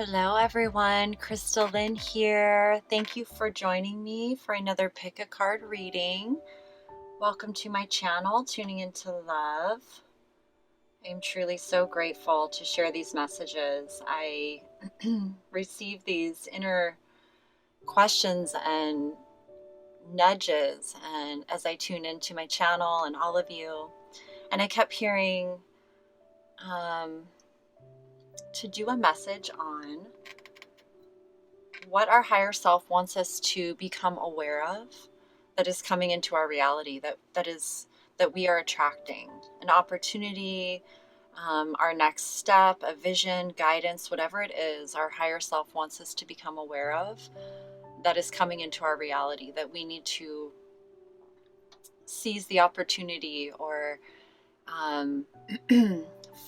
Hello everyone, Crystal Lynn here. Thank you for joining me for another pick a card reading. Welcome to my channel, Tuning into Love. I'm truly so grateful to share these messages. I receive these inner questions and nudges and as I tune into my channel and all of you, and I kept hearing to do a message on what our higher self wants us to become aware of that is coming into our reality, that we are attracting an opportunity, our next step, a vision, guidance, whatever it is our higher self wants us to become aware of that is coming into our reality, that we need to seize the opportunity or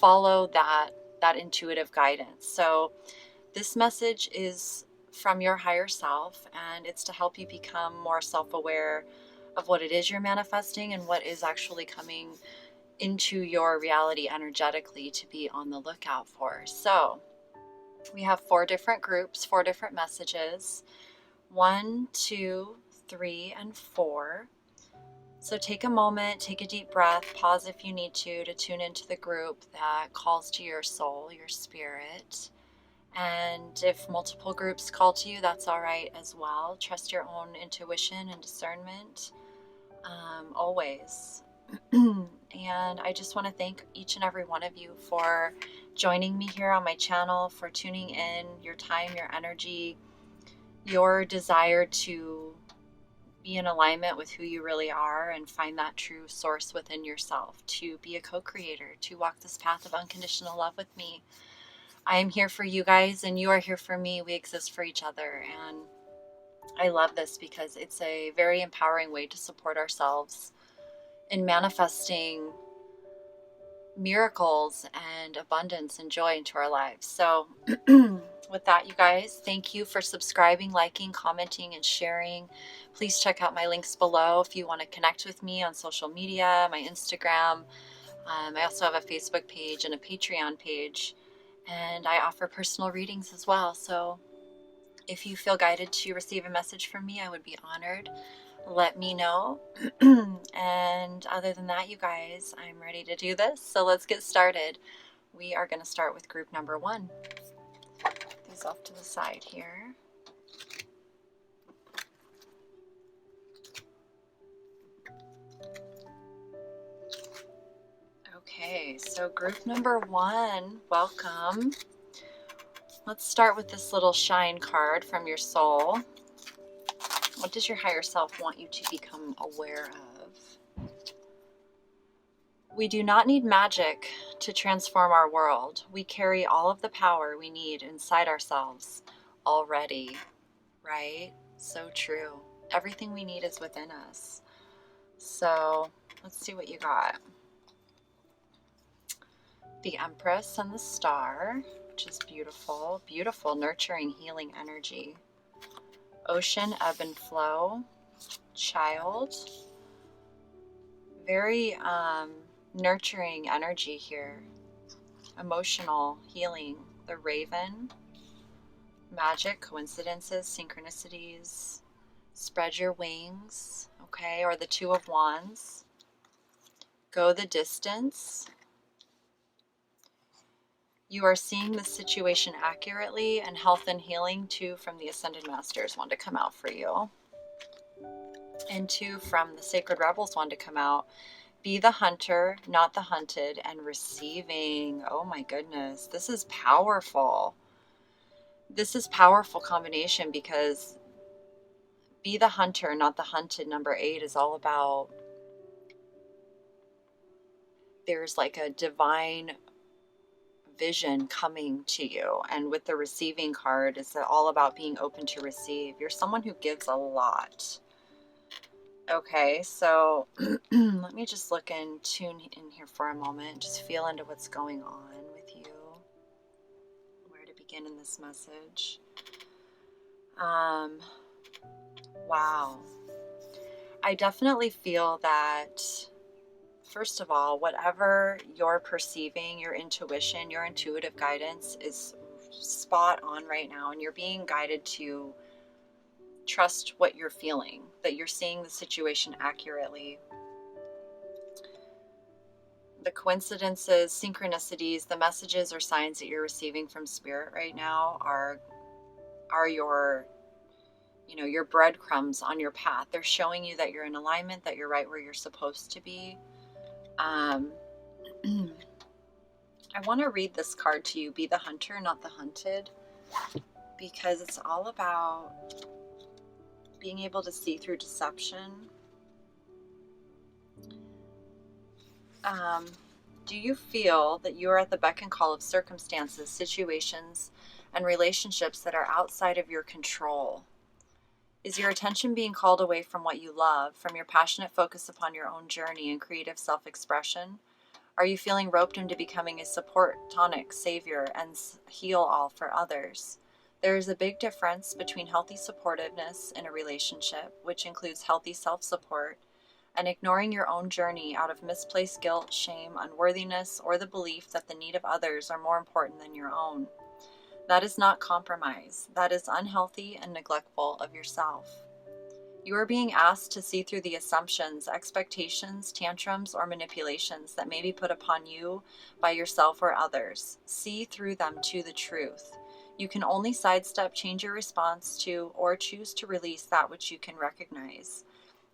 follow that intuitive guidance. So this message is from your higher self, and it's to help you become more self-aware of what it is you're manifesting and what is actually coming into your reality energetically to be on the lookout for. So we have 4 different groups, 4 different messages, 1, 2, 3, and 4. So take a moment, take a deep breath, pause if you need to tune into the group that calls to your soul, your spirit. And if multiple groups call to you, that's all right as well. Trust your own intuition and discernment, always. And I just want to thank each and every one of you for joining me here on my channel, for tuning in, your time, your energy, your desire to be in alignment with who you really are and find that true source within yourself, to be a co-creator, to walk this path of unconditional love with me. I am here for you guys and you are here for me. We exist for each other, and I love this because it's a very empowering way to support ourselves in manifesting miracles and abundance and joy into our lives. So with that, you guys, thank you for subscribing, liking, commenting, and sharing. Please check out my links below if you want to connect with me on social media, my Instagram. I also have a Facebook page and a Patreon page, and I offer personal readings as well. So if you feel guided to receive a message from me, I would be honored. Let me know. And other than that, you guys, I'm ready to do this. So let's get started. We are going to start with group number 1. Put these off to the side here. Okay, so group number 1, welcome. Let's start with this little shine card from your soul. What does your higher self want you to become aware of? We do not need magic to transform our world. We carry all of the power we need inside ourselves already, right? So true. Everything we need is within us. So let's see what you got. The Empress and the Star, which is beautiful, beautiful, nurturing, healing energy. Ocean, ebb and flow. Child. Very nurturing energy here. Emotional, healing. The Raven. Magic, coincidences, synchronicities. Spread your wings, okay? Or the Two of Wands. Go the distance. You are seeing the situation accurately, and health and healing, 2 from the Ascended Masters want to come out for you. And 2 from the Sacred Rebels want to come out. Be the hunter, not the hunted, and receiving. Oh my goodness, this is powerful. This is powerful combination because be the hunter, not the hunted, number 8 is all about, there's like a divine vision coming to you, and with the receiving card, it's all about being open to receive. You're someone who gives a lot. Okay, so let me just look and tune in here for a moment, just feel into what's going on with you, where to begin in this message. Wow, I definitely feel that, first of all, whatever you're perceiving, your intuition, your intuitive guidance is spot on right now, and you're being guided to trust what you're feeling, that you're seeing the situation accurately. The coincidences, synchronicities, the messages or signs that you're receiving from Spirit right now are your, your breadcrumbs on your path. They're showing you that you're in alignment, that you're right where you're supposed to be. I want to read this card to you, Be the Hunter, Not the Hunted, because it's all about being able to see through deception. Do you feel that you are at the beck and call of circumstances, situations, and relationships that are outside of your control? Is your attention being called away from what you love, from your passionate focus upon your own journey and creative self-expression? Are you feeling roped into becoming a support, tonic, savior, and heal-all for others? There is a big difference between healthy supportiveness in a relationship, which includes healthy self-support, and ignoring your own journey out of misplaced guilt, shame, unworthiness, or the belief that the need of others are more important than your own. That is not compromise. That is unhealthy and neglectful of yourself. You are being asked to see through the assumptions, expectations, tantrums, or manipulations that may be put upon you by yourself or others. See through them to the truth. You can only sidestep, change your response to, or choose to release that which you can recognize.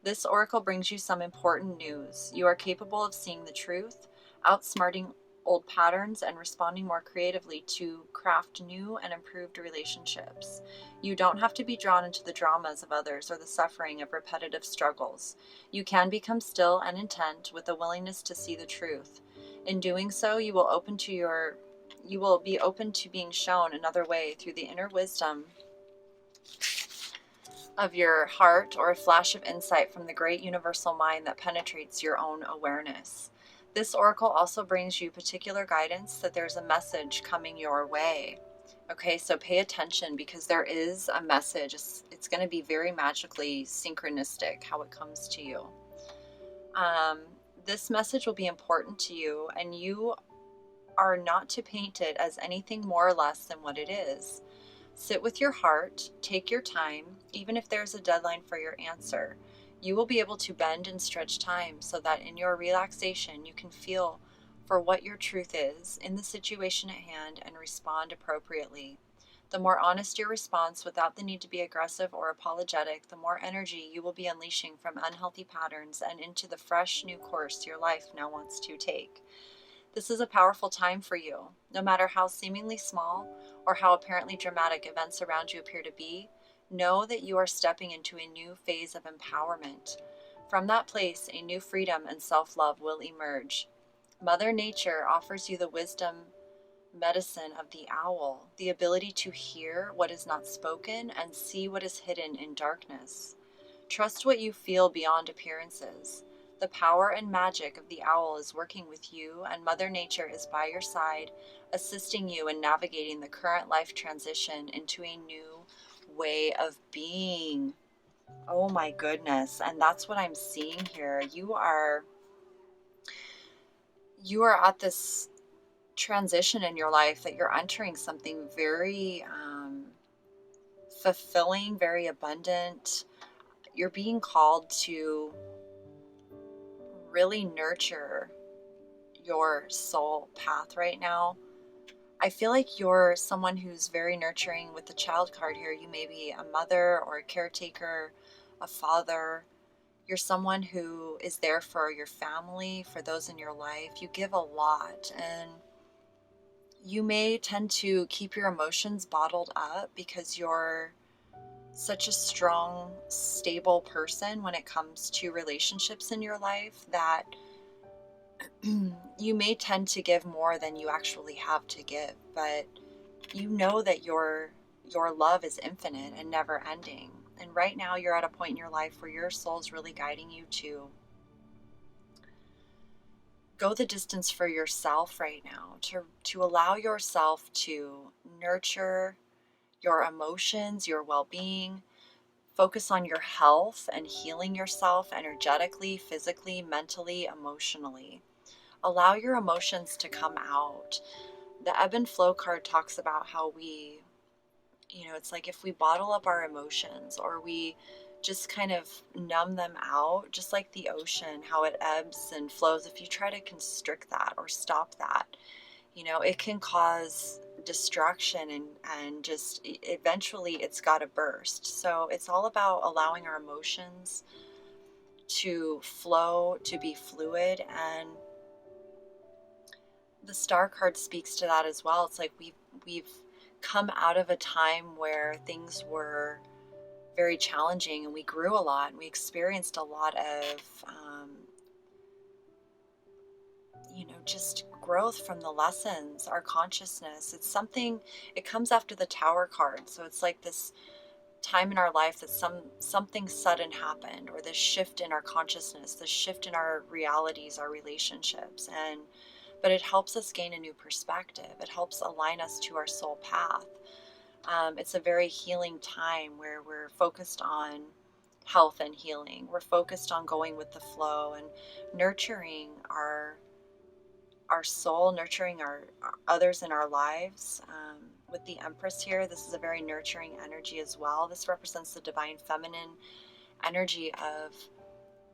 This oracle brings you some important news. You are capable of seeing the truth, outsmarting old patterns, and responding more creatively to craft new and improved relationships. You don't have to be drawn into the dramas of others or the suffering of repetitive struggles. You can become still and intent with a willingness to see the truth. In doing so, you will be open to being shown another way through the inner wisdom of your heart, or a flash of insight from the great universal mind that penetrates your own awareness. This oracle also brings you particular guidance that there's a message coming your way. Okay, so pay attention, because there is a message. It's going to be very magically synchronistic how it comes to you. This message will be important to you, and you are not to paint it as anything more or less than what it is. Sit with your heart, take your time, even if there's a deadline for your answer. You will be able to bend and stretch time so that in your relaxation you can feel for what your truth is in the situation at hand and respond appropriately. The more honest your response without the need to be aggressive or apologetic, the more energy you will be unleashing from unhealthy patterns and into the fresh new course your life now wants to take. This is a powerful time for you. No matter how seemingly small or how apparently dramatic events around you appear to be, know that you are stepping into a new phase of empowerment. From that place, a new freedom and self-love will emerge. Mother Nature offers you the wisdom medicine of the owl, the ability to hear what is not spoken and see what is hidden in darkness. Trust what you feel beyond appearances. The power and magic of the owl is working with you, and Mother Nature is by your side, assisting you in navigating the current life transition into a new way of being. Oh my goodness. And that's what I'm seeing here. You are at this transition in your life that you're entering something very fulfilling, very abundant. You're being called to really nurture your soul path right now. I feel like you're someone who's very nurturing with the child card here. You may be a mother or a caretaker, a father. You're someone who is there for your family, for those in your life. You give a lot, and you may tend to keep your emotions bottled up because you're such a strong, stable person when it comes to relationships in your life that you may tend to give more than you actually have to give, but you know that your love is infinite and never ending. And right now you're at a point in your life where your soul's really guiding you to go the distance for yourself right now, to allow yourself to nurture your emotions, your well-being, focus on your health and healing yourself energetically, physically, mentally, emotionally. Allow your emotions to come out. the ebb and flow card talks about how we, it's like if we bottle up our emotions or we just kind of numb them out, just like the ocean, how it ebbs and flows. If you try to constrict that or stop that, it can cause destruction and just eventually it's got to burst. So it's all about allowing our emotions to flow, to be fluid. And the star card speaks to that as well. It's like we've come out of a time where things were very challenging and we grew a lot and we experienced a lot of just growth from the lessons, our consciousness. It comes after the Tower card. So it's like this time in our life that something sudden happened, or this shift in our consciousness, this shift in our realities, our relationships. But it helps us gain a new perspective. It helps align us to our soul path. It's a very healing time where we're focused on health and healing. We're focused on going with the flow and nurturing our soul, nurturing our others in our lives. With the Empress here, this is a very nurturing energy as well. This represents the divine feminine energy of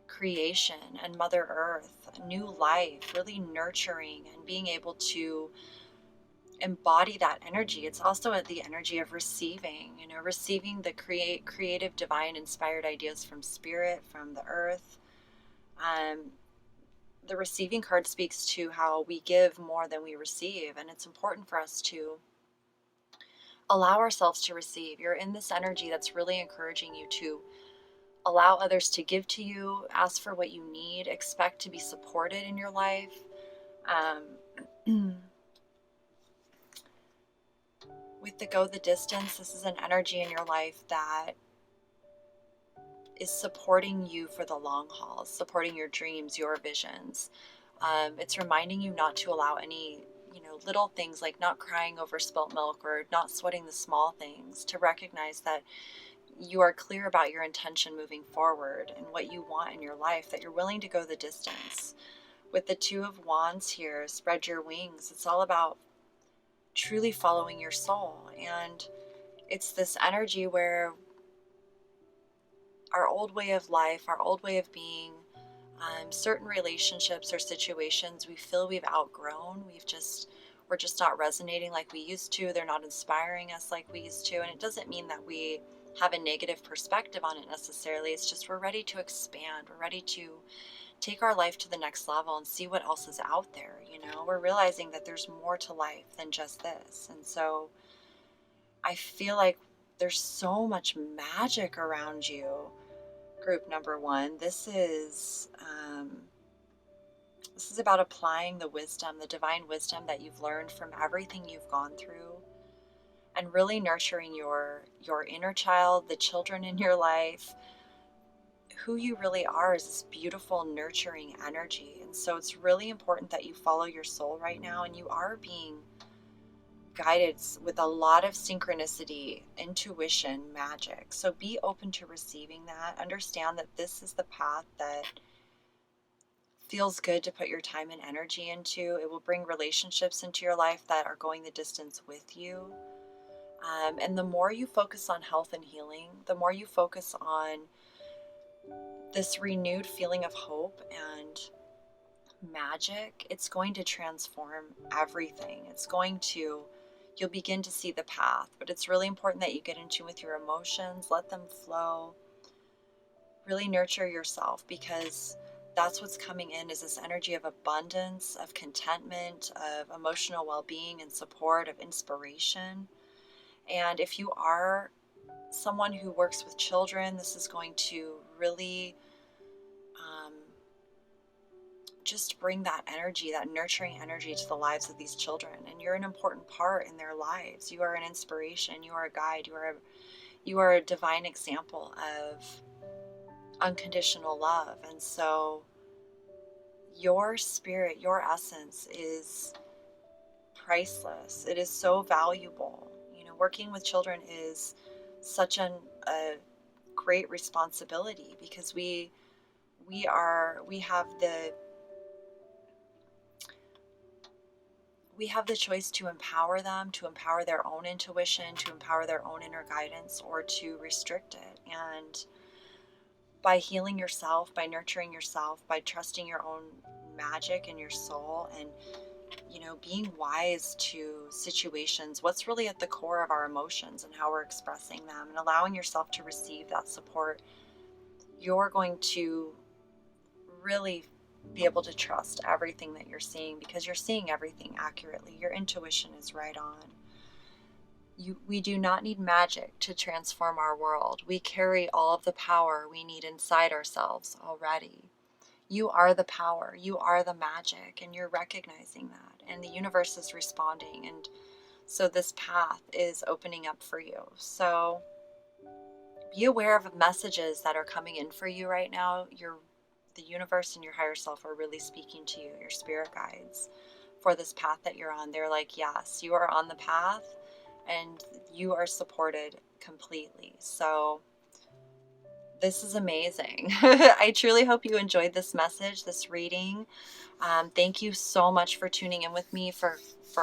creation and Mother Earth, new life, really nurturing and being able to embody that energy. It's also the energy of receiving, receiving the creative, divine inspired ideas from spirit, from the earth. The receiving card speaks to how we give more than we receive, and it's important for us to allow ourselves to receive. You're in this energy that's really encouraging you to allow others to give to you, ask for what you need, expect to be supported in your life. With the go the distance, this is an energy in your life that is supporting you for the long haul, supporting your dreams, your visions. It's reminding you not to allow any, little things like not crying over spilt milk or not sweating the small things, to recognize that you are clear about your intention moving forward and what you want in your life, that you're willing to go the distance. With the Two of Wands here, spread your wings. It's all about truly following your soul. And it's this energy where our old way of life, our old way of being, certain relationships or situations we feel we've outgrown. We're just not resonating like we used to. They're not inspiring us like we used to. And it doesn't mean that we have a negative perspective on it necessarily. It's just we're ready to expand. We're ready to take our life to the next level and see what else is out there. We're realizing that there's more to life than just this. And so I feel like there's so much magic around you, group number one. This is about applying the wisdom, the divine wisdom that you've learned from everything you've gone through, and really nurturing your inner child, the children in your life. Who you really are is this beautiful, nurturing energy. And so it's really important that you follow your soul right now, and you are being guided with a lot of synchronicity, intuition, magic. So be open to receiving that. Understand that this is the path that feels good to put your time and energy into. It will bring relationships into your life that are going the distance with you. And the more you focus on health and healing, the more you focus on this renewed feeling of hope and magic, it's going to transform everything. You'll begin to see the path. But it's really important that you get in tune with your emotions, let them flow, really nurture yourself, because that's what's coming in, is this energy of abundance, of contentment, of emotional well-being and support, of inspiration. And if you are someone who works with children, this is going to really just bring that energy, that nurturing energy to the lives of these children. And you're an important part in their lives. You are an inspiration. You are a guide. You are a divine example of unconditional love. And so your spirit, your essence is priceless. It is so valuable. Working with children is such a great responsibility, because we we have the choice to empower them, to empower their own intuition, to empower their own inner guidance, or to restrict it. And by healing yourself, by nurturing yourself, by trusting your own magic in your soul, and being wise to situations, what's really at the core of our emotions and how we're expressing them, and allowing yourself to receive that support, you're going to really be able to trust everything that you're seeing, because you're seeing everything accurately. Your intuition is right on. We do not need magic to transform our world. We carry all of the power we need inside ourselves already. You are the power, you are the magic, and you're recognizing that. And the universe is responding. And so this path is opening up for you. So be aware of messages that are coming in for you right now. The universe and your higher self are really speaking to you, your spirit guides, for this path that you're on. They're like, yes, you are on the path and you are supported completely. So this is amazing. I truly hope you enjoyed this message, this reading. Thank you so much for tuning in with me, for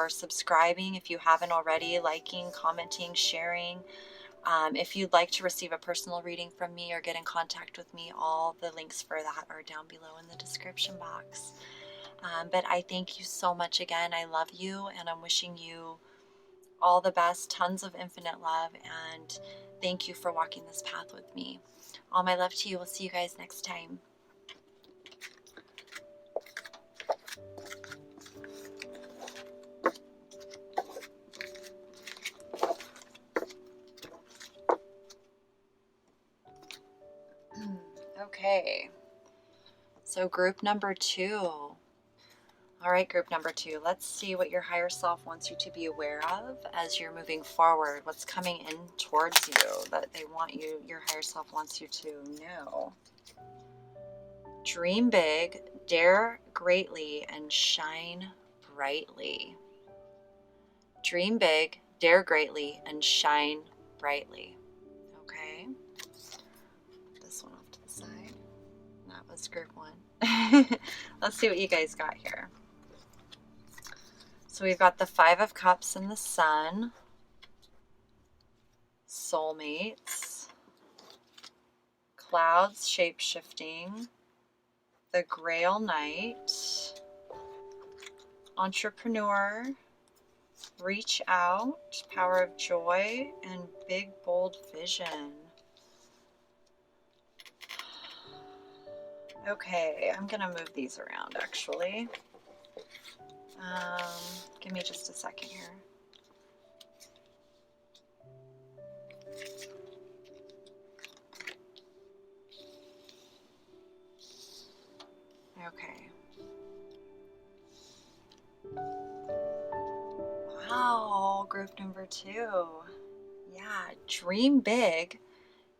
subscribing if you haven't already, liking, commenting, sharing. If you'd like to receive a personal reading from me or get in contact with me, all the links for that are down below in the description box. But I thank you so much again. I love you, and I'm wishing you all the best, tons of infinite love, and thank you for walking this path with me. All my love to you. We'll see you guys next time. Okay, so group number 2. All right, group number 2. Let's see what your higher self wants you to be aware of as you're moving forward. What's coming in towards you that they want you, your higher self wants you to know. Dream big, dare greatly, and shine brightly. Dream big, dare greatly, and shine brightly. Okay. Put this one off to the side. That was group 1. Let's see what you guys got here. So we've got the 5 of Cups and the Sun, soulmates, clouds shape-shifting, the Grail Knight, entrepreneur, reach out, power of joy, and big bold vision. Okay, I'm gonna move these around actually. Give me just a second here. Okay. Wow, group number 2. Yeah, dream big,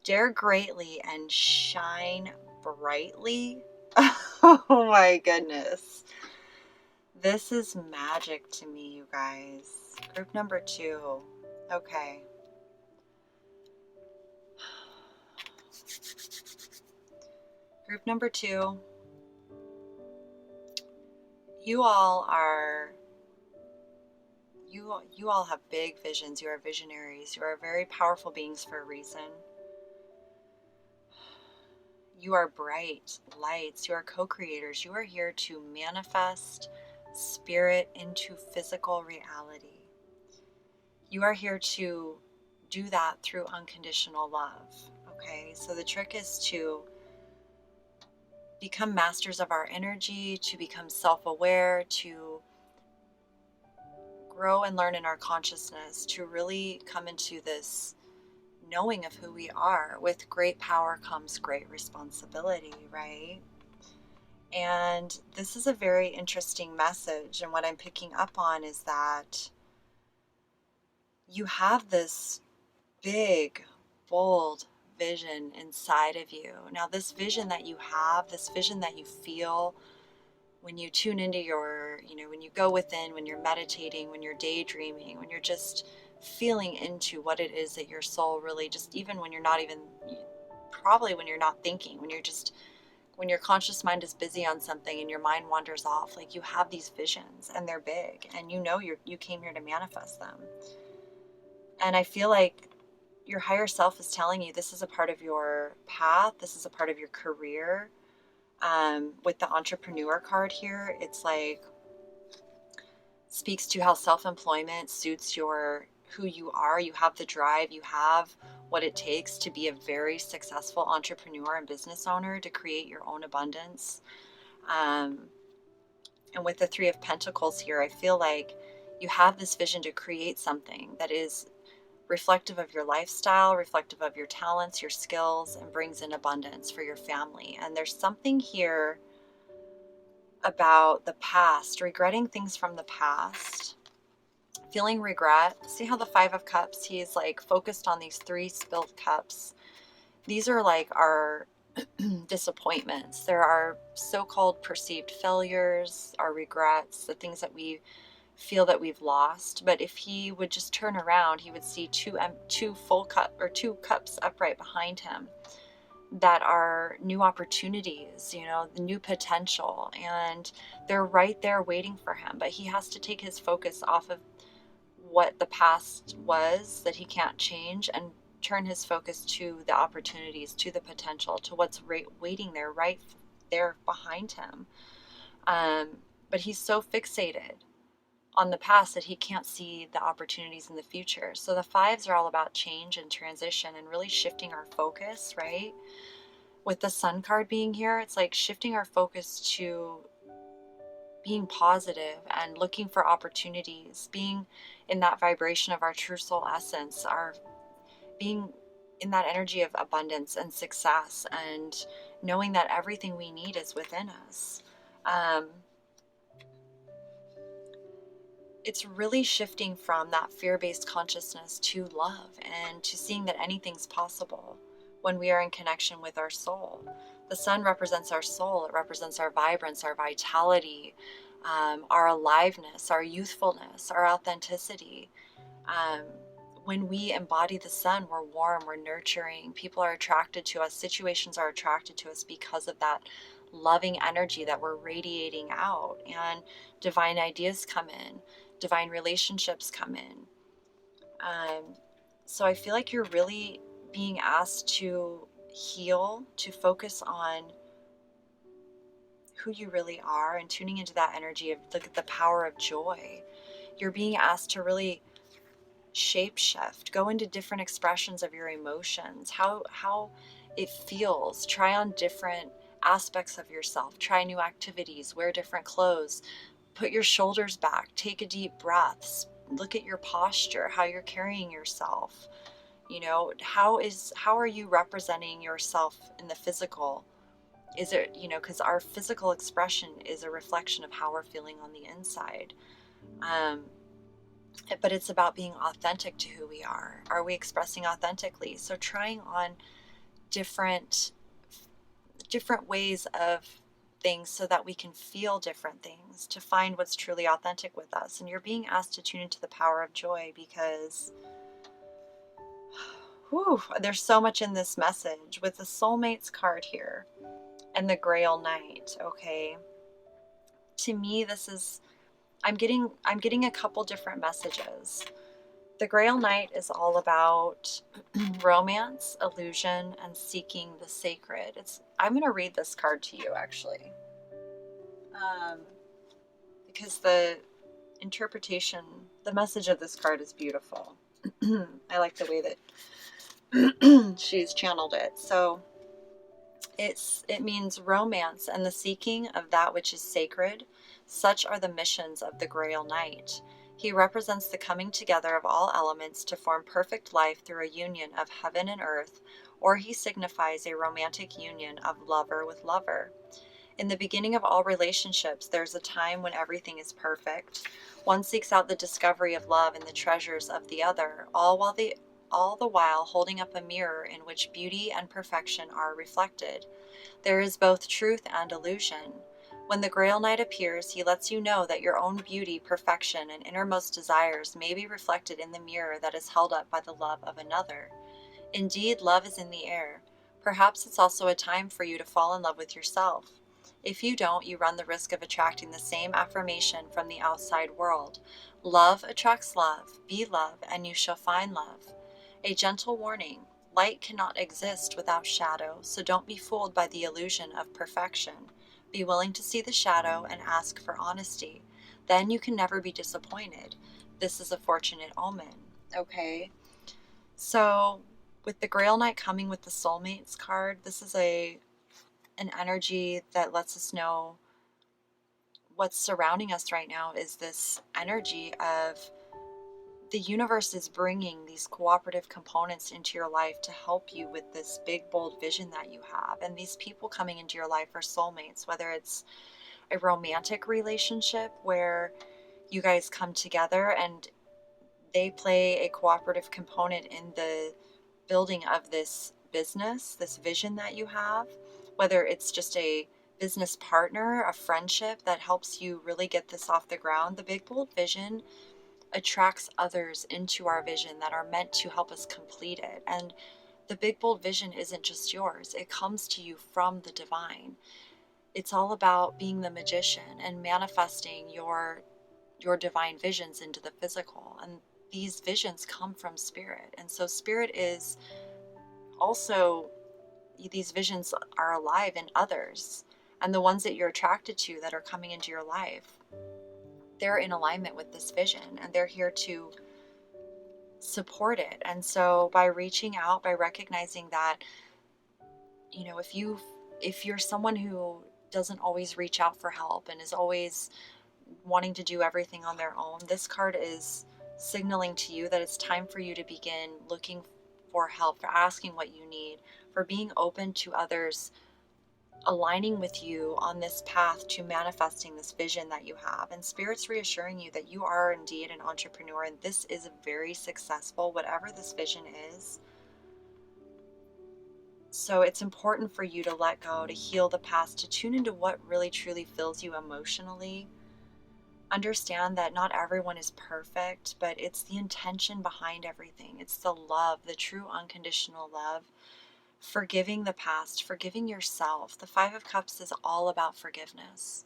dare greatly, and shine brightly. Oh my goodness. This is magic to me, you guys. Group number 2. Okay. Group number 2. You all have big visions. You are visionaries. You are very powerful beings for a reason. You are bright lights. You are co-creators. You are here to manifest spirit into physical reality. You are here to do that through unconditional love. Okay, so the trick is to become masters of our energy, to become self-aware, to grow and learn in our consciousness, to really come into this knowing of who we are. With great power comes great responsibility, right? And this is a very interesting message, and what I'm picking up on is that you have this big, bold vision inside of you. Now, this vision that you have, this vision that you feel when you tune into your, when you go within, when you're meditating, when you're daydreaming, when you're just feeling into what it is that your soul really, just even when you're not even, probably when you're not thinking, when you're just when your conscious mind is busy on something and your mind wanders off, like you have these visions and they're big and you came here to manifest them. And I feel like your higher self is telling you this is a part of your path. This is a part of your career. With the entrepreneur card here, it's like speaks to how self-employment suits who you are. You have the drive, you have what it takes to be a very successful entrepreneur and business owner, to create your own abundance. And with the Three of Pentacles here, I feel like you have this vision to create something that is reflective of your lifestyle, reflective of your talents, your skills, and brings in abundance for your family. And there's something here about the past, regretting things from the past, feeling regret. See how the Five of Cups, he's like focused on these 3 spilled cups. These are like our disappointments. There are so-called perceived failures, our regrets, the things that we feel that we've lost. But if he would just turn around, he would see two full cup or 2 cups upright behind him that are new opportunities, the new potential, and they're right there waiting for him. But he has to take his focus off of what the past was that he can't change and turn his focus to the opportunities, to the potential, to what's waiting there, right there behind him. But he's so fixated on the past that he can't see the opportunities in the future. So the 5s are all about change and transition and really shifting our focus, right? With the Sun card being here, it's like shifting our focus to being positive and looking for opportunities, being in that vibration of our true soul essence, being in that energy of abundance and success, and knowing that everything we need is within us. It's really shifting from that fear-based consciousness to love and to seeing that anything's possible when we are in connection with our soul. The sun represents our soul. It represents our vibrance, our vitality, our aliveness, our youthfulness, our authenticity. When we embody the sun, we're warm, we're nurturing. People are attracted to us. Situations are attracted to us because of that loving energy that we're radiating out. And divine ideas come in. Divine relationships come in. So I feel like you're really being asked to heal, to focus on who you really are and tuning into that energy of the power of joy. You're being asked to really shape shift, go into different expressions of your emotions, how it feels, try on different aspects of yourself, try new activities, wear different clothes, put your shoulders back, take a deep breath, look at your posture, how you're carrying yourself. How are you representing yourself in the physical? Is it, because our physical expression is a reflection of how we're feeling on the inside. But it's about being authentic to who we are. Are we expressing authentically? So trying on different ways of things so that we can feel different things, to find what's truly authentic with us. And you're being asked to tune into the power of joy because there's so much in this message with the soulmates card here and the Grail Knight. Okay. To me, I'm getting a couple different messages. The Grail Knight is all about romance, illusion, and seeking the sacred. I'm going to read this card to you, actually, because the interpretation, the message of this card is beautiful. I like the way that she's channeled it. So it means romance and the seeking of that which is sacred. Such are the missions of the Grail Knight. He represents the coming together of all elements to form perfect life through a union of heaven and earth, or he signifies a romantic union of lover with lover. In the beginning of all relationships, there's a time when everything is perfect. One seeks out the discovery of love and the treasures of the other, all the while holding up a mirror in which beauty and perfection are reflected. There is both truth and illusion. When the Grail Knight appears, he lets you know that your own beauty, perfection, and innermost desires may be reflected in the mirror that is held up by the love of another. Indeed, love is in the air. Perhaps it's also a time for you to fall in love with yourself. If you don't, you run the risk of attracting the same affirmation from the outside world. Love attracts love. Be love, and you shall find love. A gentle warning. Light cannot exist without shadow, so don't be fooled by the illusion of perfection. Be willing to see the shadow and ask for honesty. Then you can never be disappointed. This is a fortunate omen. Okay? So, with the Grail Knight coming with the Soulmates card, this is an energy that lets us know what's surrounding us right now is this energy of the universe is bringing these cooperative components into your life to help you with this big, bold vision that you have. And these people coming into your life are soulmates, whether it's a romantic relationship where you guys come together and they play a cooperative component in the building of this business, this vision that you have, whether it's just a business partner, a friendship that helps you really get this off the ground. The big, bold vision attracts others into our vision that are meant to help us complete it. And the big, bold vision isn't just yours. It comes to you from the divine. It's all about being the magician and manifesting your divine visions into the physical. And these visions come from spirit. And so spirit is also, these visions are alive in others. And the ones that you're attracted to that are coming into your life, they're in alignment with this vision and they're here to support it. And so by reaching out, by recognizing that, you know, if you're someone who doesn't always reach out for help and is always wanting to do everything on their own, this card is signaling to you that it's time for you to begin looking for help, for asking what you need, for being open to others aligning with you on this path to manifesting this vision that you have. And Spirit's reassuring you that you are indeed an entrepreneur and this is very successful, whatever this vision is. So it's important for you to let go, to heal the past, to tune into what really truly fills you emotionally. Understand that not everyone is perfect, but it's the intention behind everything. It's the love, the true unconditional love. Forgiving the past, forgiving yourself. The Five of Cups is all about forgiveness.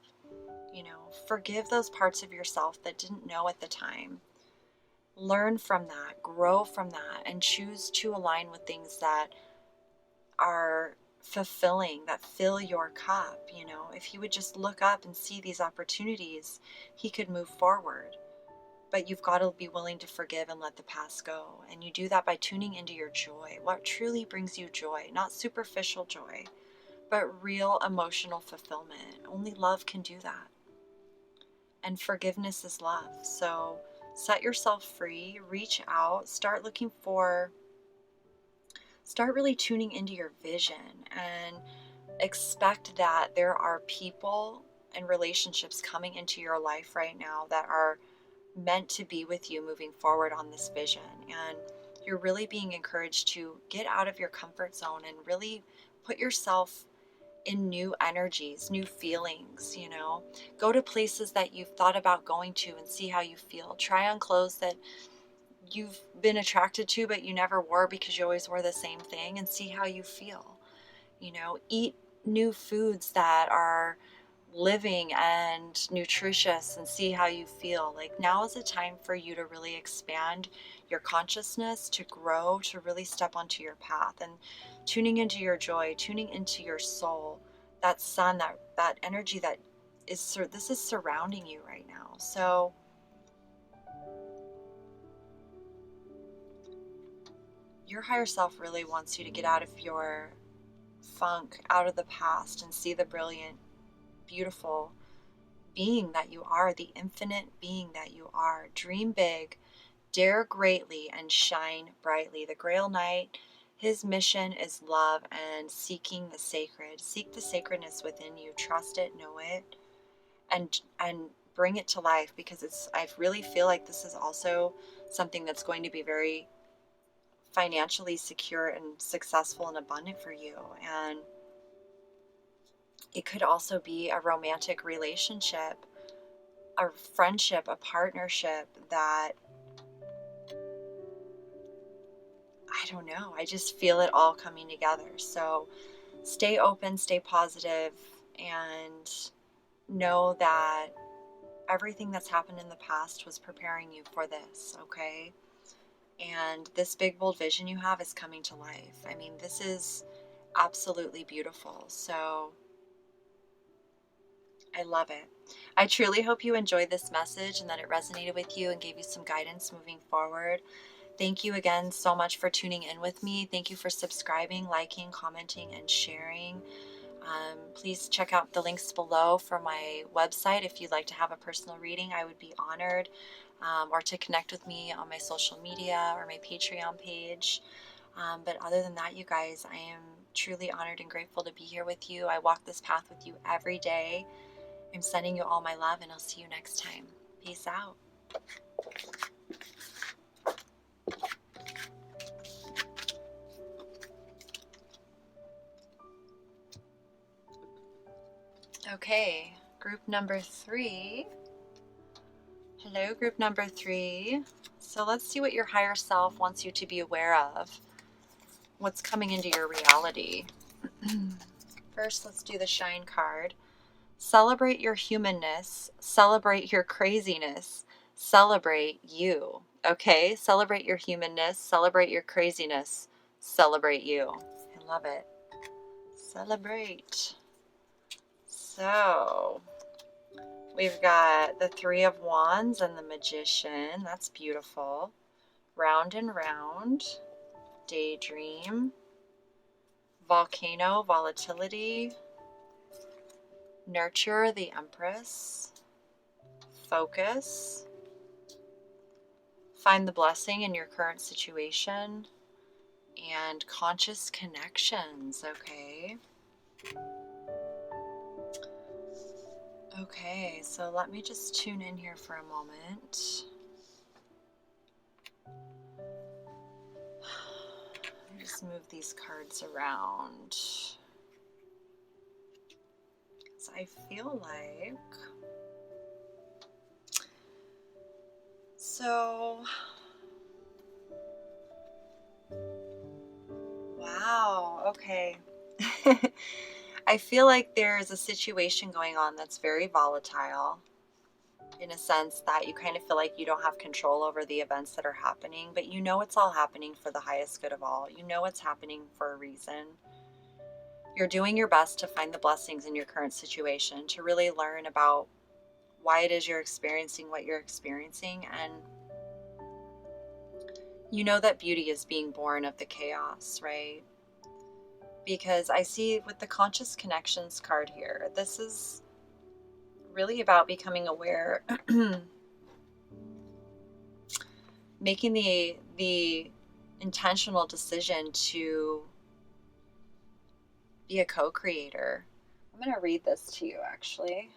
You know, forgive those parts of yourself that didn't know at the time. Learn from that, grow from that, and choose to align with things that are fulfilling, that fill your cup. You know, if he would just look up and see these opportunities, he could move forward. But you've got to be willing to forgive and let the past go. And you do that by tuning into your joy, what truly brings you joy, not superficial joy, but real emotional fulfillment. Only love can do that. And forgiveness is love. So set yourself free, reach out, start really tuning into your vision and expect that there are people and relationships coming into your life right now that are meant to be with you moving forward on this vision. And you're really being encouraged to get out of your comfort zone and really put yourself in new energies, new feelings, you know. Go to places that you've thought about going to and see how you feel. Try on clothes that you've been attracted to but you never wore because you always wore the same thing and see how you feel. You know, eat new foods that are living and nutritious and see how you feel. Like, now is the time for you to really expand your consciousness, to grow, to really step onto your path and tuning into your joy, tuning into your soul, that sun, that energy that is, this is surrounding you right now. So your higher self really wants you to get out of your funk, out of the past, and see the brilliant, beautiful being that you are, the infinite being that you are. Dream big, dare greatly, and shine brightly. The Grail Knight, his mission is love and seeking the sacred. Seek the sacredness within you. Trust it, know it, and bring it to life, because I really feel like this is also something that's going to be very financially secure and successful and abundant for you. And it could also be a romantic relationship, a friendship, a partnership that I don't know, I just feel it all coming together. So stay open, stay positive, and know that everything that's happened in the past was preparing you for this, okay? And this big, bold vision you have is coming to life. I mean, this is absolutely beautiful. So I love it. I truly hope you enjoyed this message and that it resonated with you and gave you some guidance moving forward. Thank you again so much for tuning in with me. Thank you for subscribing, liking, commenting, and sharing. Please check out the links below for my website if you'd like to have a personal reading. I would be honored. Or to connect with me on my social media or my Patreon page. But other than that, you guys, I am truly honored and grateful to be here with you. I walk this path with you every day. I'm sending you all my love, and I'll see you next time. Peace out. Okay, group number 3. Hello, group number 3. So let's see what your higher self wants you to be aware of. What's coming into your reality. First, let's do the Shine card. Celebrate your humanness. Celebrate your craziness. Celebrate you. Okay? Celebrate your humanness. Celebrate your craziness. Celebrate you. I love it. Celebrate. So, we've got the Three of Wands and the Magician. That's beautiful. Round and Round. Daydream. Volcano, Volatility. Nurture, the Empress. Focus. Find the blessing in your current situation. And Conscious Connections. Okay. Okay, so let me just tune in here for a moment. Just move these cards around. So I feel like, so, wow, okay. I feel like there's a situation going on that's very volatile, in a sense that you kind of feel like you don't have control over the events that are happening, but you know it's all happening for the highest good of all. You know it's happening for a reason. You're doing your best to find the blessings in your current situation, to really learn about why it is you're experiencing what you're experiencing, and you know that beauty is being born of the chaos, right? Because I see with the Conscious Connections card here, this is really about becoming aware, making the intentional decision to be a co-creator. I'm going to read this to you, actually.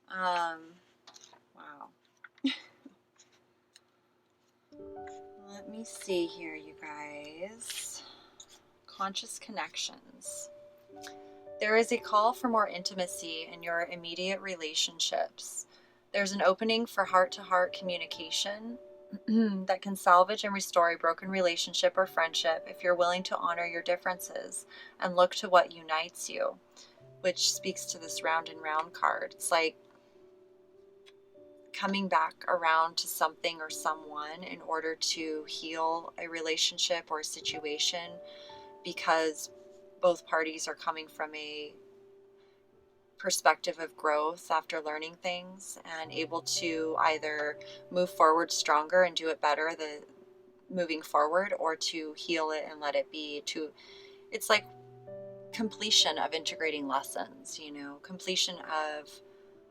Wow. Let me see here, you guys. Conscious Connections. There is a call for more intimacy in your immediate relationships. There's an opening for heart-to-heart communication that can salvage and restore a broken relationship or friendship if you're willing to honor your differences and look to what unites you, which speaks to this Round and Round card. It's like coming back around to something or someone in order to heal a relationship or a situation, because both parties are coming from a perspective of growth after learning things and able to either move forward stronger and do it better moving forward, or to heal it and let it be. It's like completion of integrating lessons, completion of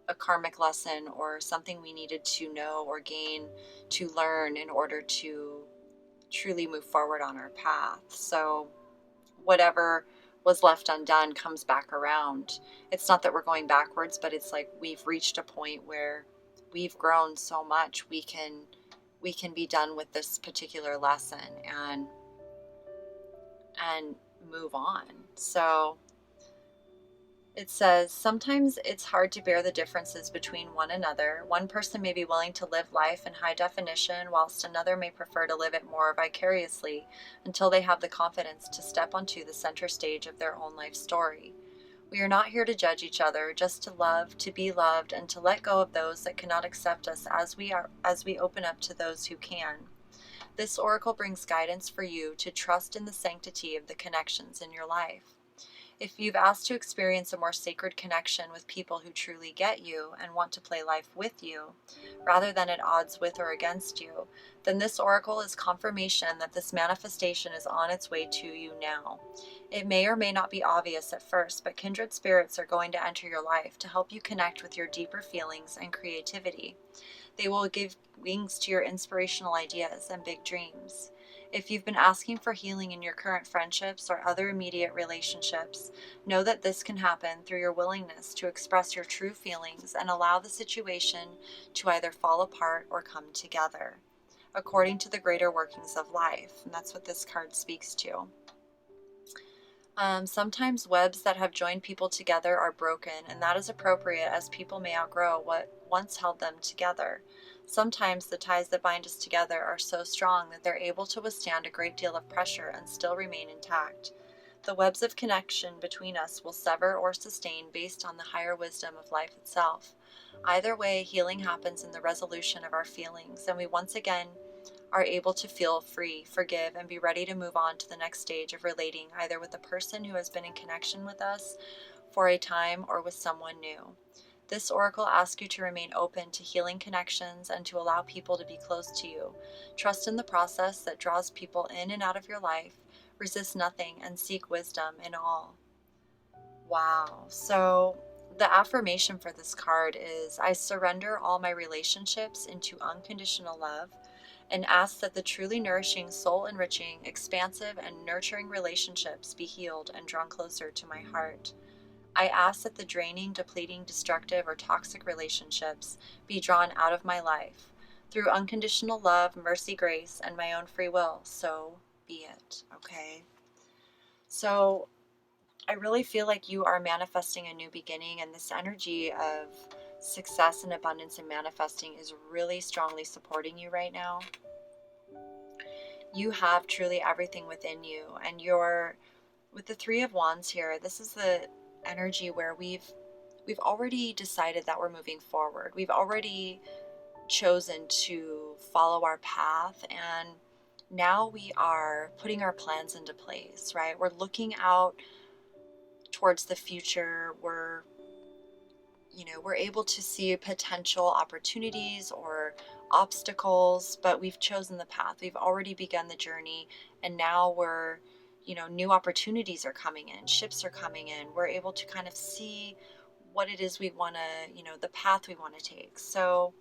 a karmic lesson or something we needed to know or gain to learn in order to truly move forward on our path. So whatever was left undone comes back around. It's not that we're going backwards, but it's like we've reached a point where we've grown so much, we can be done with this particular lesson and move on. So It says, sometimes it's hard to bear the differences between one another. One person may be willing to live life in high definition, whilst another may prefer to live it more vicariously until they have the confidence to step onto the center stage of their own life story. We are not here to judge each other, just to love, to be loved, and to let go of those that cannot accept us as we are, as we open up to those who can. This oracle brings guidance for you to trust in the sanctity of the connections in your life. If you've asked to experience a more sacred connection with people who truly get you and want to play life with you, rather than at odds with or against you, then this oracle is confirmation that this manifestation is on its way to you now. It may or may not be obvious at first, but kindred spirits are going to enter your life to help you connect with your deeper feelings and creativity. They will give wings to your inspirational ideas and big dreams. If you've been asking for healing in your current friendships or other immediate relationships, know that this can happen through your willingness to express your true feelings and allow the situation to either fall apart or come together, according to the greater workings of life. And that's what this card speaks to. Sometimes webs that have joined people together are broken, and that is appropriate as people may outgrow what once held them together. Sometimes the ties that bind us together are so strong that they're able to withstand a great deal of pressure and still remain intact. The webs of connection between us will sever or sustain based on the higher wisdom of life itself. Either way, healing happens in the resolution of our feelings, and we once again are able to feel free, forgive, and be ready to move on to the next stage of relating, either with the person who has been in connection with us for a time or with someone new. This oracle asks you to remain open to healing connections and to allow people to be close to you. Trust in the process that draws people in and out of your life. Resist nothing and seek wisdom in all. Wow. So the affirmation for this card is, I surrender all my relationships into unconditional love and ask that the truly nourishing, soul-enriching, expansive, and nurturing relationships be healed and drawn closer to my heart. I ask that the draining, depleting, destructive, or toxic relationships be drawn out of my life through unconditional love, mercy, grace, and my own free will. So be it. Okay? So I really feel like you are manifesting a new beginning, and this energy of success and abundance and manifesting is really strongly supporting you right now. You have truly everything within you, and you're with the Three of Wands here. This is the energy where we've already decided that we're moving forward. We've already chosen to follow our path, and now we are putting our plans into place, right? We're looking out towards the future. We're able to see potential opportunities or obstacles, but we've chosen the path. We've already begun the journey, and now we're, new opportunities are coming in, ships are coming in. We're able to kind of see what it is we want to, the path we want to take. So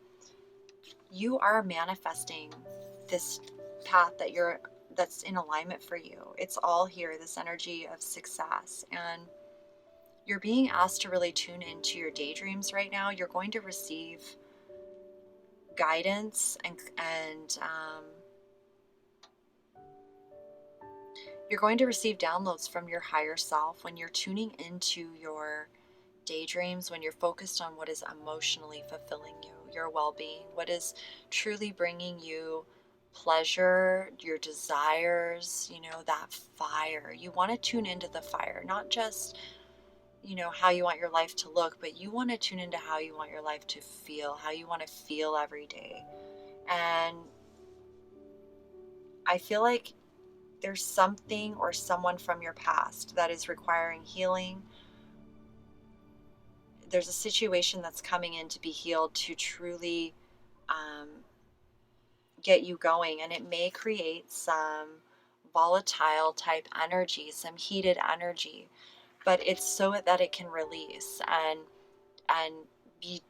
you are manifesting this path that's in alignment for you. It's all here, this energy of success. And you're being asked to really tune into your daydreams right now. You're going to receive guidance and you're going to receive downloads from your higher self when you're tuning into your daydreams, when you're focused on what is emotionally fulfilling you, your well-being, what is truly bringing you pleasure, your desires, that fire. You want to tune into the fire, not just how you want your life to look, but you want to tune into how you want your life to feel, how you want to feel every day. And I feel like there's something or someone from your past that is requiring healing. There's a situation that's coming in to be healed to truly get you going, and it may create some volatile type energy, some heated energy, but it's so that it can release and be,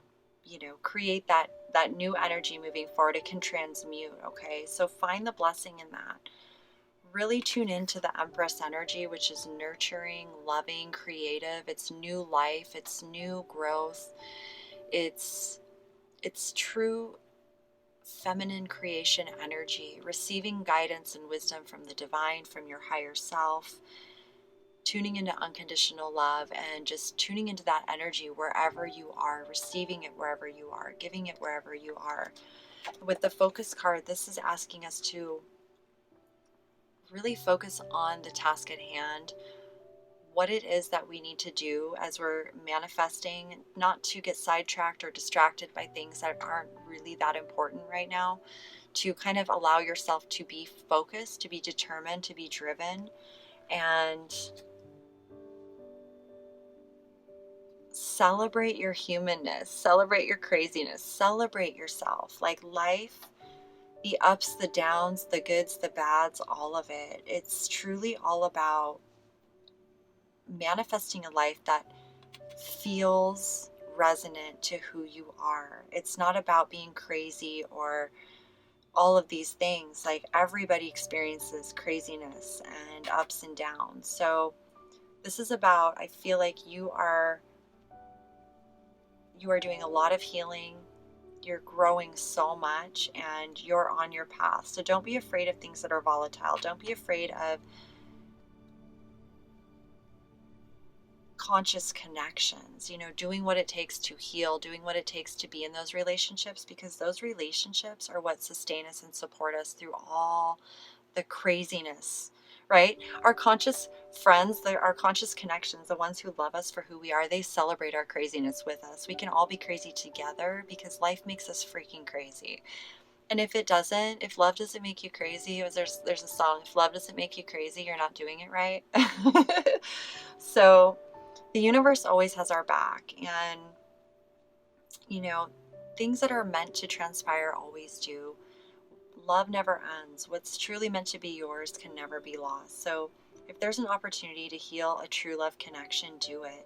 create that new energy moving forward. It can transmute. Okay, so find the blessing in that. Really tune into the Empress energy, which is nurturing, loving, creative. It's new life, it's new growth, it's true feminine creation energy, receiving guidance and wisdom from the divine, from your higher self. tuning into unconditional love and just tuning into that energy wherever you are, receiving it wherever you are, giving it wherever you are. With the focus card, this is asking us to really focus on the task at hand, what it is that we need to do as we're manifesting, not to get sidetracked or distracted by things that aren't really that important right now, to kind of allow yourself to be focused, to be determined, to be driven, and celebrate your humanness, celebrate your craziness, celebrate yourself. Like life, the ups, the downs, the goods, the bads, all of it. It's truly all about manifesting a life that feels resonant to who you are. It's not about being crazy or all of these things. Like everybody experiences craziness and ups and downs. So this is about, I feel like you are doing a lot of healing. You're growing so much and you're on your path. So don't be afraid of things that are volatile. Don't be afraid of conscious connections, doing what it takes to heal, doing what it takes to be in those relationships, because those relationships are what sustain us and support us through all the craziness, right? Our conscious friends, our conscious connections, the ones who love us for who we are, they celebrate our craziness with us. We can all be crazy together because life makes us freaking crazy. And if it doesn't, if love doesn't make you crazy, there's a song, if love doesn't make you crazy, you're not doing it right. So the universe always has our back, and things that are meant to transpire always do. Love never ends. What's truly meant to be yours can never be lost. So if there's an opportunity to heal a true love connection, do it.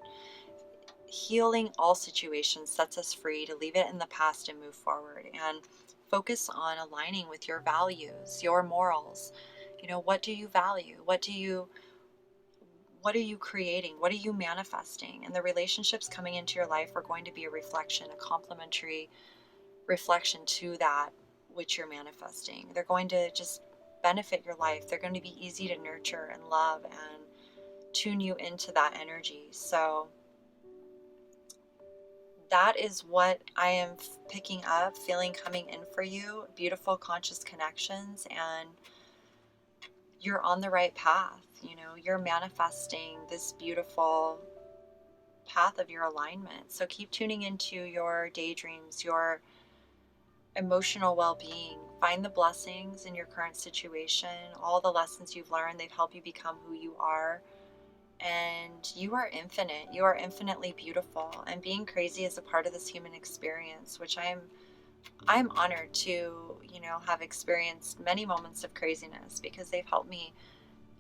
Healing all situations sets us free to leave it in the past and move forward and focus on aligning with your values, your morals. What do you value? What are you creating? What are you manifesting? And the relationships coming into your life are going to be a reflection, a complementary reflection to that which you're manifesting. They're going to just benefit your life. They're going to be easy to nurture and love and tune you into that energy. So that is what I am picking up, feeling coming in for you. Beautiful conscious connections, and you're on the right path. You're manifesting this beautiful path of your alignment. So keep tuning into your daydreams, your emotional well-being. Find the blessings in your current situation. All the lessons you've learned, they've helped you become who you are. And you are infinite. You are infinitely beautiful. And being crazy is a part of this human experience, which I'm honored to, have experienced many moments of craziness, because they've helped me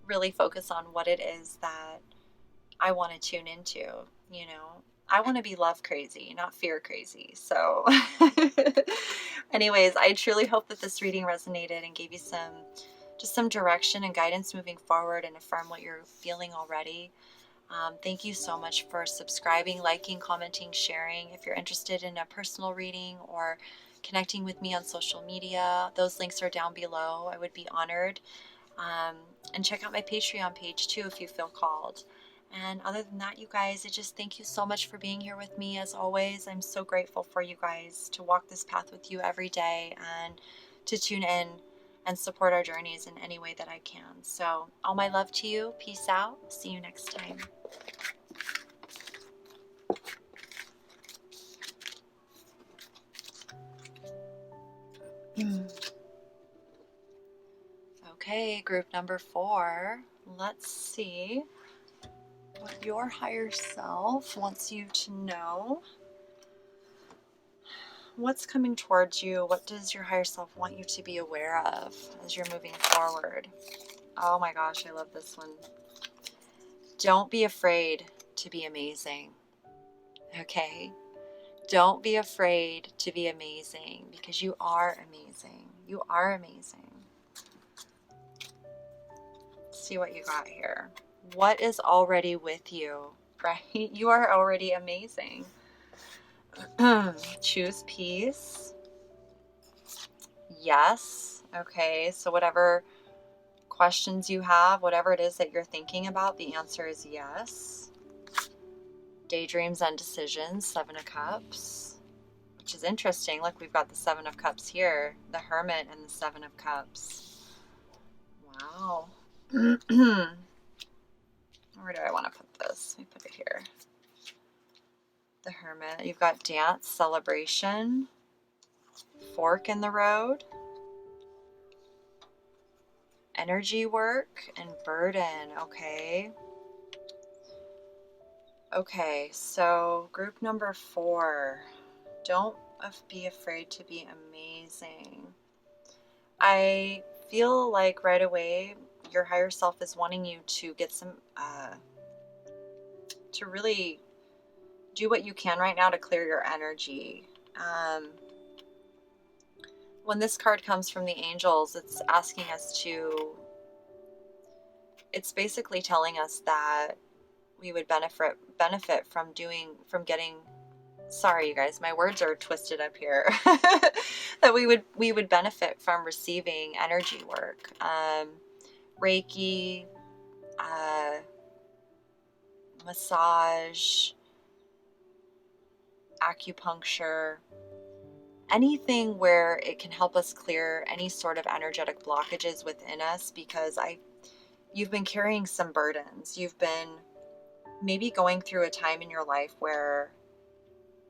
really focus on what it is that I want to tune into. I want to be love crazy, not fear crazy. So anyways, I truly hope that this reading resonated and gave you some direction and guidance moving forward, and affirm what you're feeling already. Thank you so much for subscribing, liking, commenting, sharing. If you're interested in a personal reading or connecting with me on social media, those links are down below. I would be honored. And check out my Patreon page too if you feel called. And other than that, you guys, I just thank you so much for being here with me. As always, I'm so grateful for you guys to walk this path with you every day and to tune in and support our journeys in any way that I can. So all my love to you. Peace out. See you next time. Okay, group number 4. Let's see what your higher self wants you to know. What's coming towards you? What does your higher self want you to be aware of as you're moving forward? Oh my gosh, I love this one. Don't be afraid to be amazing. Okay? Don't be afraid to be amazing, because you are amazing. You are amazing. Let's see what you got here. What is already with you, right? You are already amazing. Choose peace. Yes. Okay. So whatever questions you have, whatever it is that you're thinking about, the answer is yes. Daydreams and decisions, 7 of Cups, which is interesting. Look, we've got the 7 of Cups here, the Hermit and the 7 of Cups. Wow. Where do I want to put this? Let me put it here. The Hermit. You've got dance, celebration, fork in the road, energy work, and burden. Okay. Okay, so group number 4. Don't be afraid to be amazing. I feel like right away your higher self is wanting you to get some, to really do what you can right now to clear your energy. When this card comes from the angels, it's asking us to, it's basically telling us that we would benefit from getting, sorry you guys, my words are twisted up here, that we would benefit from receiving energy work, Reiki, massage, acupuncture, anything where it can help us clear any sort of energetic blockages within us, because you've been carrying some burdens. You've been maybe going through a time in your life where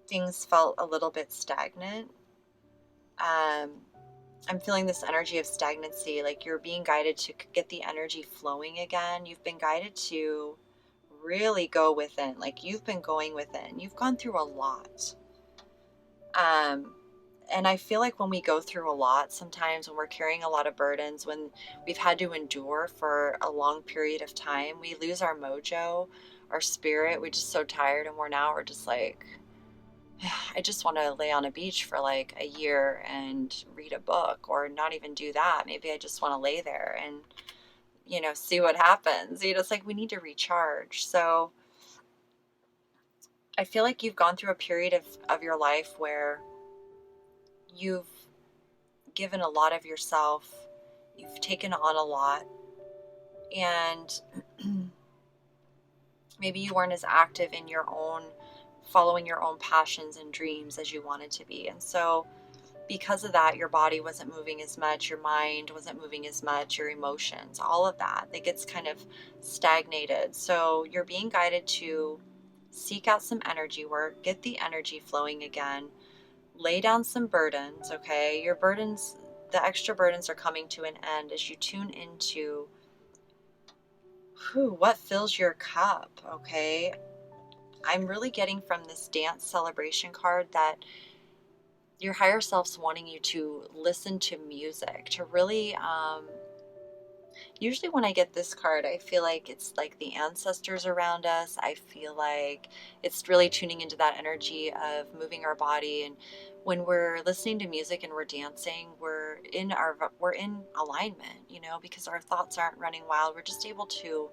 things felt a little bit stagnant. I'm feeling this energy of stagnancy, like you're being guided to get the energy flowing again. You've been guided to really go within, like you've been going within. You've gone through a lot. And I feel like when we go through a lot, sometimes when we're carrying a lot of burdens, when we've had to endure for a long period of time, we lose our mojo, our spirit. We're just so tired and worn out. We're just like, I just want to lay on a beach for like a year and read a book, or not even do that. Maybe I just want to lay there and, see what happens. It's like we need to recharge. So I feel like you've gone through a period of your life where you've given a lot of yourself, you've taken on a lot, and maybe you weren't as active in following your own passions and dreams as you wanted to be. And so because of that, your body wasn't moving as much, your mind wasn't moving as much, your emotions, all of that, it gets kind of stagnated. So you're being guided to seek out some energy work, get the energy flowing again, lay down some burdens, okay? Your burdens, the extra burdens are coming to an end as you tune into what fills your cup, okay? I'm really getting from this dance celebration card that your higher self's wanting you to listen to music, to really, usually when I get this card, I feel like it's like the ancestors around us. I feel like it's really tuning into that energy of moving our body. And when we're listening to music and we're dancing, we're in alignment, because our thoughts aren't running wild. We're just able to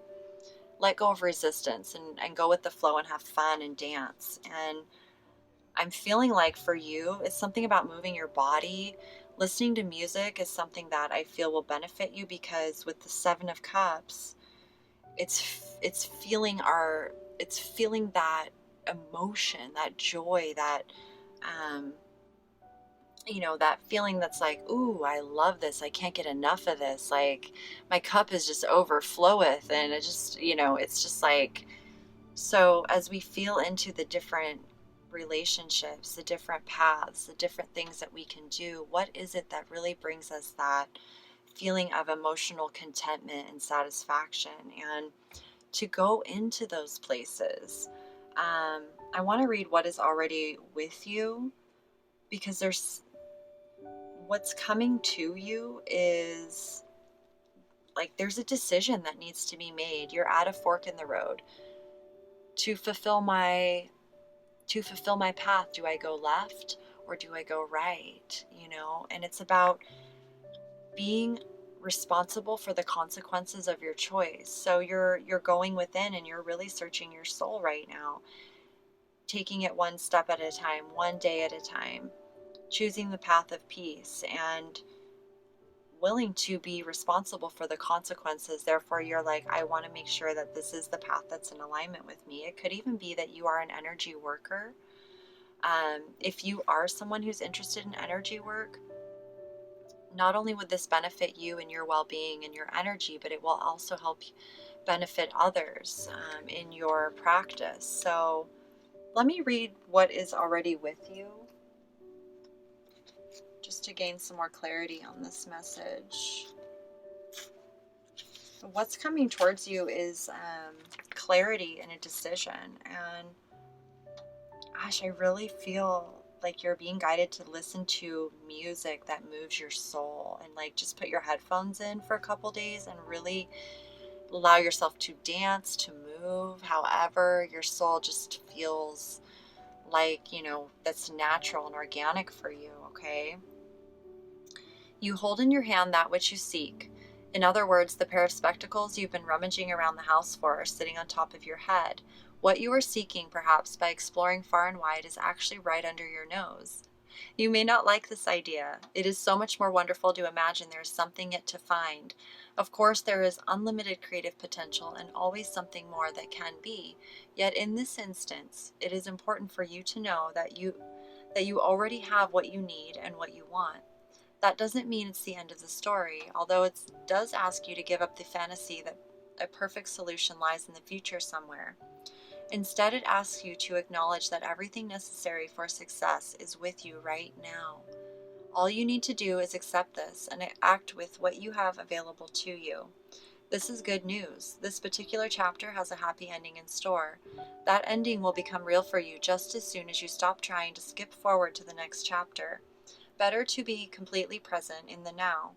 let go of resistance and go with the flow and have fun and dance. And I'm feeling like for you, it's something about moving your body. Listening to music is something that I feel will benefit you, because with the 7 of Cups, it's feeling that emotion, that joy, that that feeling that's like, ooh, I love this. I can't get enough of this. Like my cup is just overfloweth, and it just, it's just like, so as we feel into the different relationships, the different paths, the different things that we can do, what is it that really brings us that feeling of emotional contentment and satisfaction, and to go into those places. I want to read what is already with you, because what's coming to you is like there's a decision that needs to be made. You're at a fork in the road. To fulfill my path, do I go left or do I go right? And it's about being responsible for the consequences of your choice. So you're going within and you're really searching your soul right now, taking it one step at a time, one day at a time, choosing the path of peace. And willing to be responsible for the consequences. Therefore, you're like, I want to make sure that this is the path that's in alignment with me. It could even be that you are an energy worker. If you are someone who's interested in energy work, not only would this benefit you and your well-being and your energy, but it will also help benefit others in your practice. So let me read what is already with you, just to gain some more clarity on this message. What's coming towards you is clarity and a decision. And gosh, I really feel like you're being guided to listen to music that moves your soul, and like just put your headphones in for a couple days and really allow yourself to dance, to move, however your soul just feels like, you know, that's natural and organic for you, okay? You hold in your hand that which you seek. In other words, the pair of spectacles you've been rummaging around the house for are sitting on top of your head. What you are seeking, perhaps by exploring far and wide, is actually right under your nose. You may not like this idea. It is so much more wonderful to imagine there is something yet to find. Of course, there is unlimited creative potential and always something more that can be. Yet in this instance, it is important for you to know that you already have what you need and what you want. That doesn't mean it's the end of the story, although it does ask you to give up the fantasy that a perfect solution lies in the future somewhere. Instead, it asks you to acknowledge that everything necessary for success is with you right now. All you need to do is accept this and act with what you have available to you. This is good news. This particular chapter has a happy ending in store. That ending will become real for you just as soon as you stop trying to skip forward to the next chapter. Better to be completely present in the now.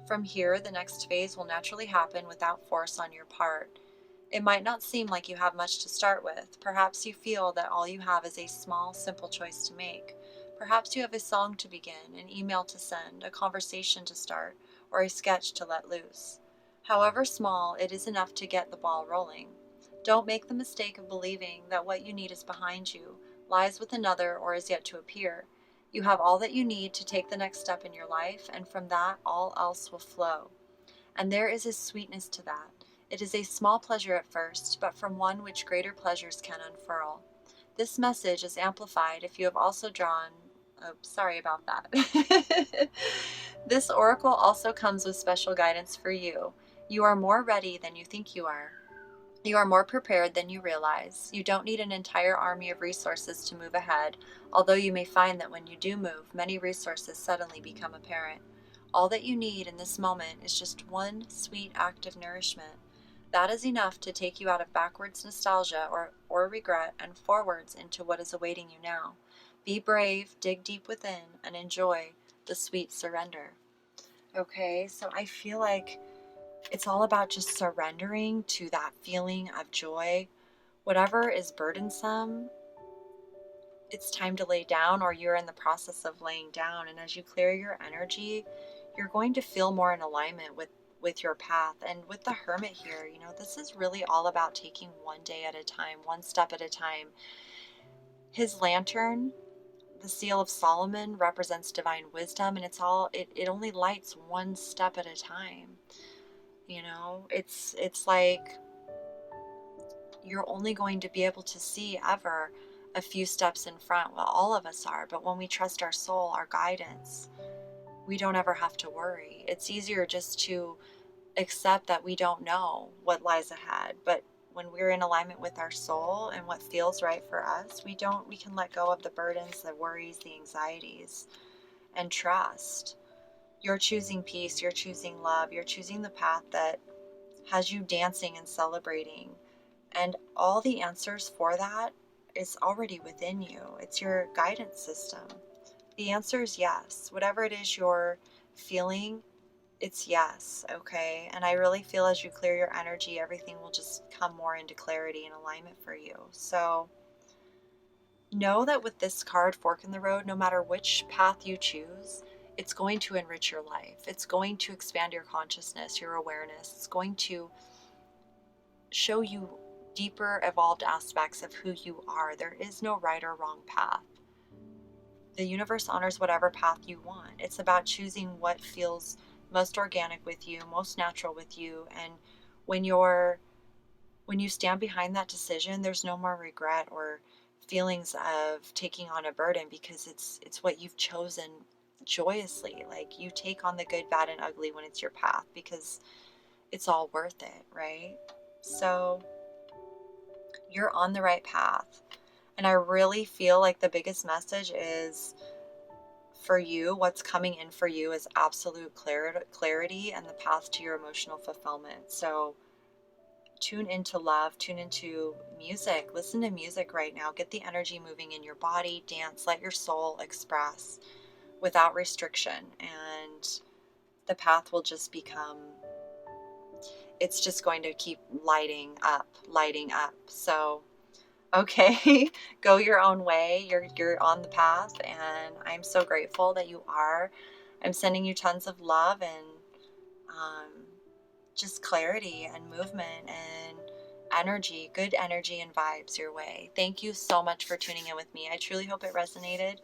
From here, the next phase will naturally happen without force on your part. It might not seem like you have much to start with. Perhaps you feel that all you have is a small, simple choice to make. Perhaps you have a song to begin, an email to send, a conversation to start, or a sketch to let loose. However small, it is enough to get the ball rolling. Don't make the mistake of believing that what you need is behind you, lies with another, or is yet to appear. You have all that you need to take the next step in your life, and from that, all else will flow. And there is a sweetness to that. It is a small pleasure at first, but from one which greater pleasures can unfurl. This message is amplified if you have also drawn... Oh, sorry about that. This oracle also comes with special guidance for you. You are more ready than you think you are. You are more prepared than you realize. You don't need an entire army of resources to move ahead, although you may find that when you do move, many resources suddenly become apparent. All that you need in this moment is just one sweet act of nourishment. That is enough to take you out of backwards nostalgia or regret and forwards into what is awaiting you now. Be brave, dig deep within, and enjoy the sweet surrender. Okay, so I feel like it's all about just surrendering to that feeling of joy. Whatever is burdensome, it's time to lay down, or you're in the process of laying down. And as you clear your energy, you're going to feel more in alignment with your path. And with the Hermit here, you know, this is really all about taking one day at a time, one step at a time. His lantern, the seal of Solomon, represents divine wisdom, and it only lights one step at a time. You know, it's like you're only going to be able to see ever a few steps in front. Well, all of us are, but when we trust our soul, our guidance, we don't ever have to worry. It's easier just to accept that we don't know what lies ahead. But when we're in alignment with our soul and what feels right for us, we can let go of the burdens, the worries, the anxieties, and trust. You're choosing peace, you're choosing love, you're choosing the path that has you dancing and celebrating. And all the answers for that is already within you. It's your guidance system. The answer is yes. Whatever it is you're feeling, it's yes, okay? And I really feel as you clear your energy, everything will just come more into clarity and alignment for you. So know that with this card, Fork in the Road, no matter which path you choose, it's going to enrich your life. It's going to expand your consciousness, your awareness. It's going to show you deeper, evolved aspects of who you are. There is no right or wrong path. The universe honors whatever path you want. It's about choosing what feels most organic with you, most natural with you. And when you stand behind that decision, there's no more regret or feelings of taking on a burden, because it's what you've chosen joyously. Like, you take on the good, bad, and ugly when it's your path, because it's all worth it, right? So you're on the right path. And I really feel like the biggest message is, for you, what's coming in for you is absolute clarity and the path to your emotional fulfillment. So tune into love, tune into music, listen to music right now, get the energy moving in your body, dance, let your soul express without restriction. And the path will just become, it's just going to keep lighting up, lighting up. So okay, go your own way. You're on the path, and I'm so grateful that you are. I'm sending you tons of love and um, just clarity and movement and energy, good energy and vibes your way. Thank you so much for tuning in with me. I truly hope it resonated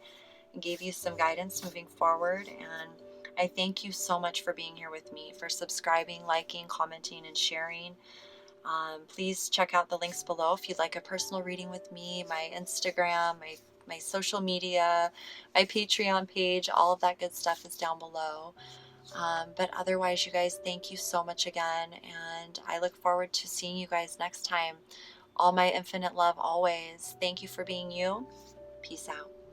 and gave you some guidance moving forward. And I thank you so much for being here with me, for subscribing, liking, commenting, and sharing. Please check out the links below if you'd like a personal reading with me, my Instagram, my social media, my Patreon page, all of that good stuff is down below. But otherwise, you guys, thank you so much again, and I look forward to seeing you guys next time. All my infinite love always. Thank you for being you. Peace out.